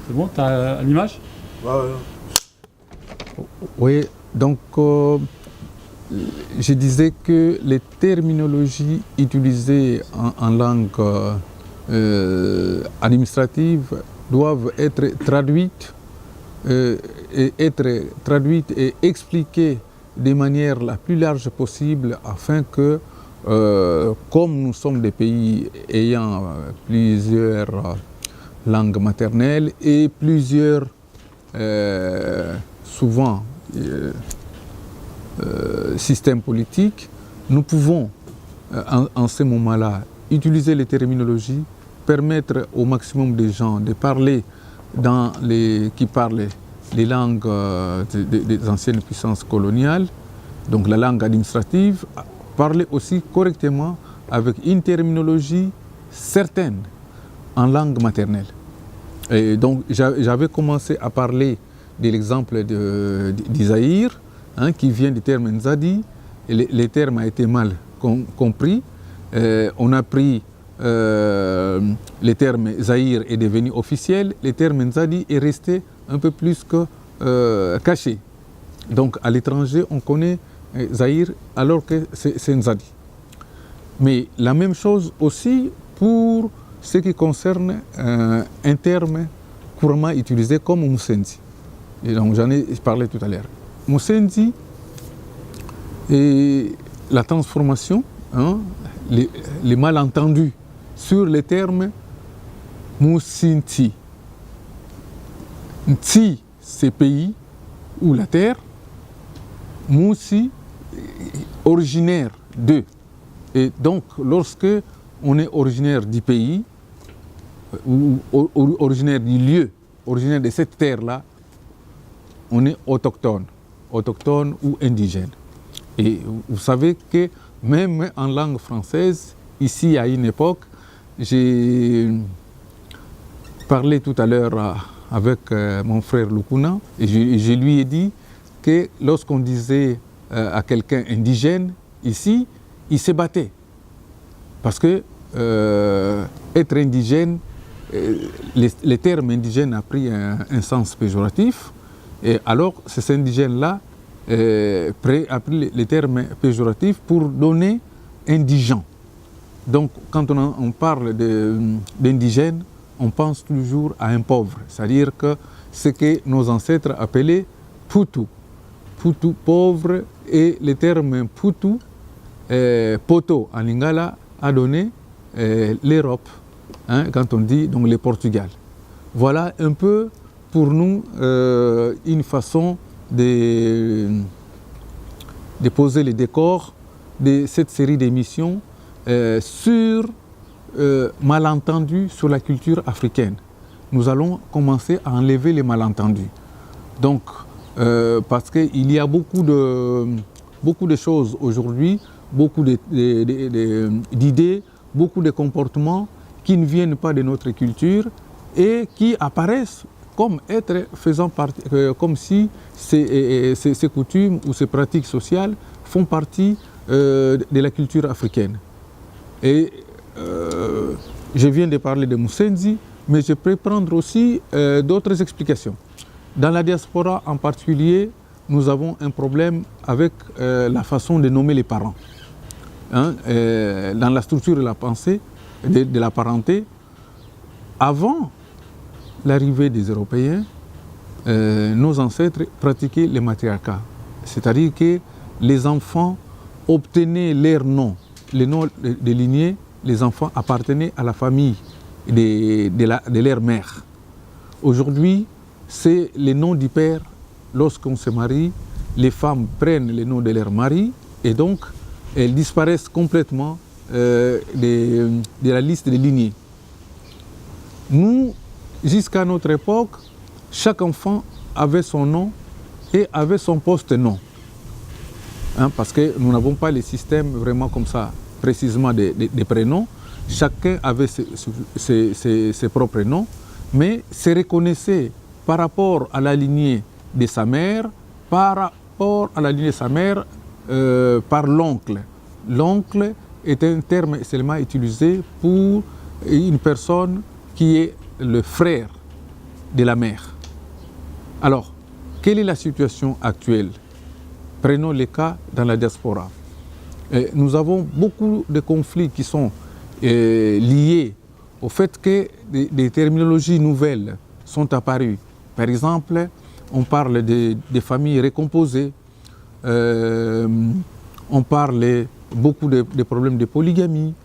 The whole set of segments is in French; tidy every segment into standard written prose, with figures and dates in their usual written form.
C'est bon, tu as l'image? Oui, donc je disais que les terminologies utilisées en langue administrative doivent être traduites et expliquées de manière la plus large possible afin que, comme nous sommes des pays ayant plusieurs langues maternelles et plusieurs, souvent, systèmes politiques, nous pouvons, en ce moment-là, utiliser les terminologies, permettre au maximum de gens de parler qui parlent les langues des anciennes puissances coloniales, donc la langue administrative, parler aussi correctement avec une terminologie certaine en langue maternelle. Et donc j'avais commencé à parler de l'exemple d'Isaïr, qui vient du terme Nzadi. Le terme a été mal compris. On a pris le terme Zaïre est devenu officiel, le terme Nzadi est resté un peu plus que caché. Donc à l'étranger, on connaît Zaïre alors que c'est Nzadi. Mais la même chose aussi pour ce qui concerne un terme couramment utilisé comme Musendi. Et donc j'en ai parlé tout à l'heure. Musendi et la transformation, les malentendus sur le terme Musinti. Nti, c'est pays ou la terre. Musi, originaire de. Et donc, lorsque on est originaire du pays, ou originaire du lieu, originaire de cette terre-là, on est autochtone ou indigène. Et vous savez que même en langue française, ici à une époque, j'ai parlé tout à l'heure avec mon frère Lukuna et je lui ai dit que lorsqu'on disait à quelqu'un indigène, ici, il se battait. Parce que être indigène, le terme indigène a pris un sens péjoratif, et alors ces indigènes-là a pris le terme péjoratif pour donner indigent. Donc quand on parle d'indigène, on pense toujours à un pauvre, c'est-à-dire que ce que nos ancêtres appelaient Putu. Putu, pauvre, et le terme Putu, poto en lingala, a donné l'Europe, quand on dit donc le Portugal. Voilà un peu pour nous une façon de poser les décors de cette série d'émissions sur malentendus sur la culture africaine. Nous allons commencer à enlever les malentendus. Donc, parce qu'il y a beaucoup de choses aujourd'hui, beaucoup d'idées, beaucoup de comportements qui ne viennent pas de notre culture et qui apparaissent comme faisant partie, comme si ces coutumes ou ces pratiques sociales font partie de la culture africaine. Et je viens de parler de Musendi, mais je peux prendre aussi d'autres explications. Dans la diaspora en particulier, nous avons un problème avec la façon de nommer les parents. Dans la structure de la pensée, de la parenté, avant l'arrivée des Européens, nos ancêtres pratiquaient le matriarcat. C'est-à-dire que les enfants obtenaient leur nom, les noms de lignée, les enfants appartenaient à la famille de leur mère. Aujourd'hui, c'est le nom du père. Lorsqu'on se marie, les femmes prennent le nom de leur mari et donc elles disparaissent complètement de la liste des lignées. Nous, jusqu'à notre époque, chaque enfant avait son nom et avait son poste-nom. Parce que nous n'avons pas les systèmes vraiment comme ça, précisément des prénoms. Chacun avait ses propres noms, mais se reconnaissait par rapport à la lignée de sa mère, par rapport à la lignée de sa mère, par l'oncle. L'oncle est un terme seulement utilisé pour une personne qui est le frère de la mère. Alors, quelle est la situation actuelle? Prenons les cas dans la diaspora. Nous avons beaucoup de conflits qui sont liés au fait que des terminologies nouvelles sont apparues. Par exemple, on parle des familles recomposées, on parle beaucoup de problèmes de polygamie,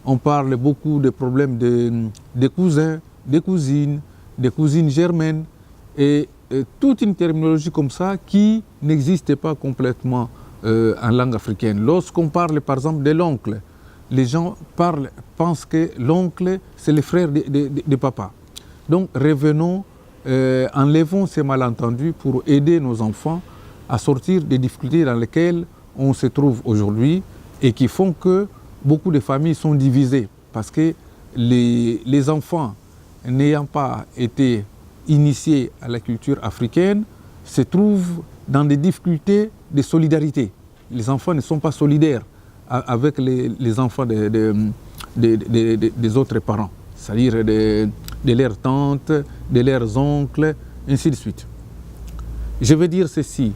on parle beaucoup de problèmes de cousins, des cousines germaines, et toute une terminologie comme ça qui n'existe pas complètement en langue africaine. Lorsqu'on parle par exemple de l'oncle, les gens pensent que l'oncle c'est le frère de papa. Donc revenons, enlevons ces malentendus pour aider nos enfants à sortir des difficultés dans lesquelles on se trouve aujourd'hui et qui font que beaucoup de familles sont divisées parce que les enfants n'ayant pas été initiés à la culture africaine se trouvent dans des difficultés de solidarité. Les enfants ne sont pas solidaires avec les enfants des autres parents, c'est-à-dire de leurs tantes, de leurs oncles, ainsi de suite. Je veux dire ceci,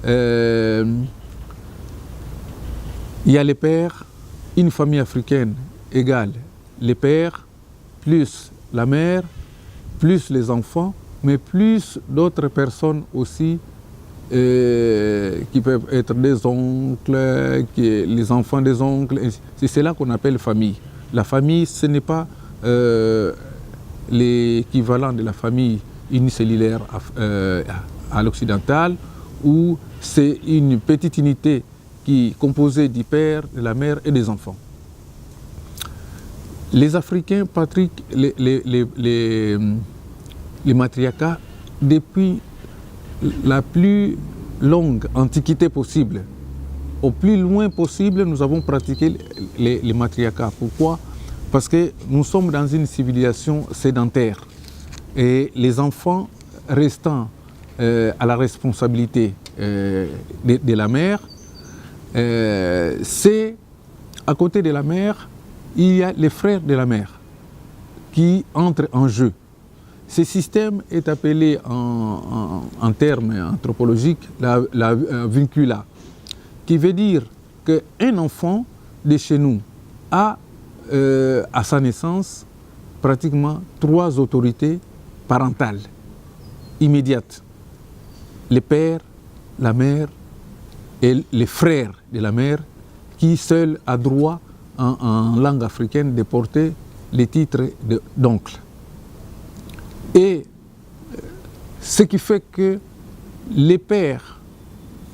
il y a les pères, une famille africaine égale les pères, plus la mère, plus les enfants, mais plus d'autres personnes aussi qui peuvent être des oncles, les enfants des oncles. C'est cela qu'on appelle famille. La famille, ce n'est pas l'équivalent de la famille unicellulaire à l'occidental, où c'est une petite unité qui est composée du père, de la mère et des enfants. Les Africains pratiquent les matriarcats depuis la plus longue antiquité possible. Au plus loin possible, nous avons pratiqué les matriarcats. Pourquoi? Parce que nous sommes dans une civilisation sédentaire et les enfants restant à la responsabilité de la mère, c'est à côté de la mère, il y a les frères de la mère qui entrent en jeu. Ce système est appelé en termes anthropologiques la vincula, qui veut dire qu'un enfant de chez nous a à sa naissance pratiquement 3 autorités parentales immédiates. Les pères, la mère et les frères de la mère qui seul a droit en langue africaine de porter les titres d'oncle. Et ce qui fait que les pères,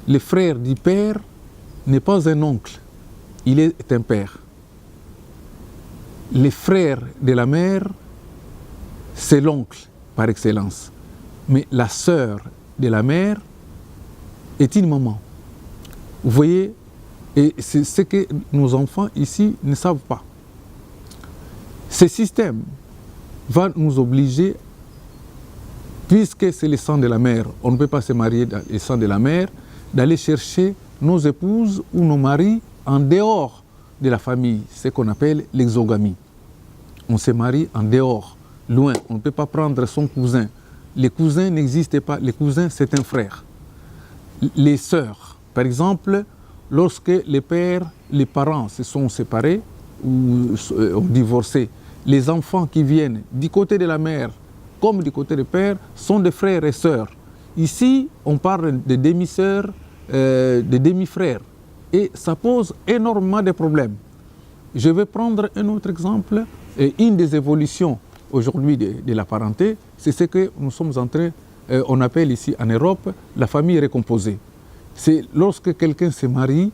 les frères du père n'est pas un oncle, il est un père. Les frères de la mère, c'est l'oncle par excellence. Mais la sœur de la mère est une maman. Vous voyez, et c'est ce que nos enfants ici ne savent pas. Ce système va nous obliger, puisque c'est le sang de la mère, on ne peut pas se marier dans le sang de la mère, d'aller chercher nos épouses ou nos maris en dehors de la famille, ce qu'on appelle l'exogamie. On se marie en dehors, loin, on ne peut pas prendre son cousin. Les cousins n'existent pas, les cousins c'est un frère. Les sœurs, par exemple, lorsque les pères, les parents se sont séparés ou ont divorcé, les enfants qui viennent du côté de la mère comme du côté du père sont des frères et sœurs. Ici, on parle de demi-sœurs, de demi-frères. Et ça pose énormément de problèmes. Je vais prendre un autre exemple. Une des évolutions aujourd'hui de la parenté, c'est ce que nous sommes en train, on appelle ici en Europe, la famille recomposée. C'est lorsque quelqu'un se marie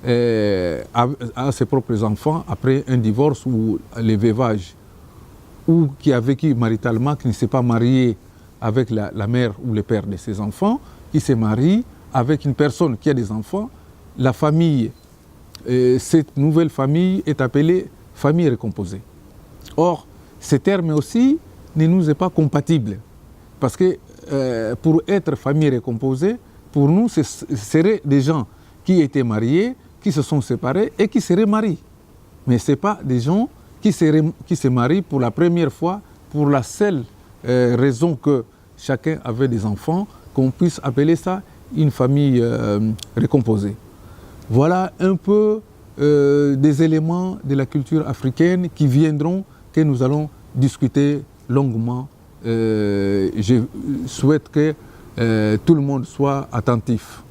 à ses propres enfants après un divorce ou le veuvage, ou qui a vécu maritalement, qui ne s'est pas marié avec la mère ou le père de ses enfants, qui se marie avec une personne qui a des enfants, la famille, cette nouvelle famille est appelée famille recomposée. Or, ce terme aussi ne nous est pas compatible, parce que pour être famille recomposée, pour nous, ce seraient des gens qui étaient mariés, qui se sont séparés et qui se remarient. Mais ce n'est pas des gens qui se marient pour la première fois, pour la seule raison que chacun avait des enfants, qu'on puisse appeler ça une famille recomposée. Voilà un peu des éléments de la culture africaine qui viendront, que nous allons discuter longuement. Je souhaite que tout le monde soit attentif.